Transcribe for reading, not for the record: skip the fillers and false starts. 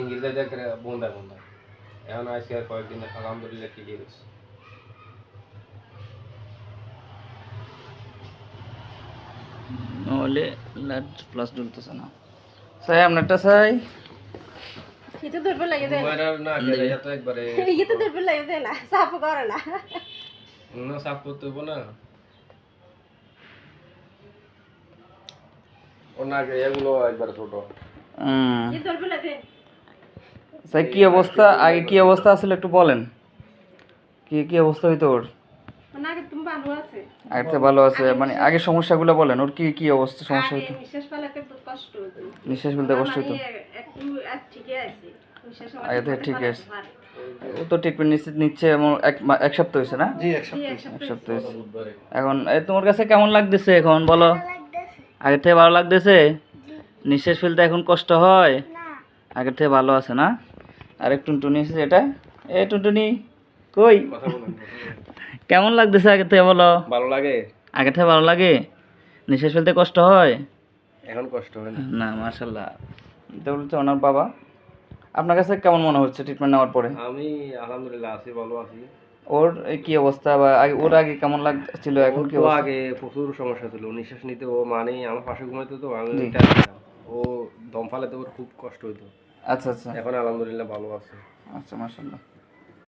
ইংরেজিতে করে বুন্দা বুন্দা এখন আজকে আর কয়েকদিন আলহামদুলিল্লাহ ক্লিয়ার হয়েছে। নহলে লাইট প্লাস জ্বলতেছে না। চাই আপনারটা চাই এটা ধরবে লাগে দেয় ঘুমায় না গেলে তো একবারে এটা ধরবে লাগে দেয় না সাপ করে না না সাফ করতে হবো না ওনাকে এগুলো একবার ছোট এটা ধরবে লাগে স্যার কি অবস্থা, আগে কি অবস্থা ছিল একটু বলেন, কি কি অবস্থা হইতো ওর? না আগে তুমি ভালো আছে আগে থেকে ভালো আছে মানে আগে সমস্যাগুলো বলেন, ওর কি কি অবস্থা সমস্যা হইতো? নিঃশ্বাস ফেলাতে খুব কষ্ট হতো, নিঃশ্বাস ফেলতে কষ্ট হইতো, একটু ঠিকই আছে নিঃশ্বাস আগে থেকে ঠিক আছে। ও তো ট্রিটমেন্ট নিচ্ছে এমন এক সপ্তাহ হয়েছে না? জি এক সপ্তাহ হয়েছে। এখন তোমার কাছে কেমন লাগতেছে এখন বলো? আগে থেকে ভালো লাগতেছে? নিঃশ্বাস ফেলতে এখন কষ্ট হয়? আগের থেকে ভালো আছে না? আর এক টুনটুনি এসেছে, এটা টুনটুনি কই? কেমন লাগতেছে আগের থেকে বলো? ভালো লাগে, আগের থেকে ভালো লাগে? নিঃশ্বাস ফেলতে কষ্ট হয়? এখন কষ্ট হয় না। না মাশাআল্লাহ। এটা বলছে ওনার বাবা। আপনার কাছে কেমন মনে হচ্ছে ট্রিটমেন্ট নেওয়ার পরে? আমি আলহামদুলিল্লাহ আছি, ভালো আছি। ওর কি অবস্থা বা ওর আগে কেমন লাগছিল, এখন কি অবস্থা? আগে প্রচুর সমস্যা ছিল, নিঃশ্বাস নিতে ও মানে আমার পাশে ঘুমাইতো তো আমি জি। ও দম ফালাতে ওর খুব কষ্ট হইতো। আচ্ছা আচ্ছা এখন আলহামদুলিল্লাহ ভালো আছে। আচ্ছা মাশাআল্লাহ।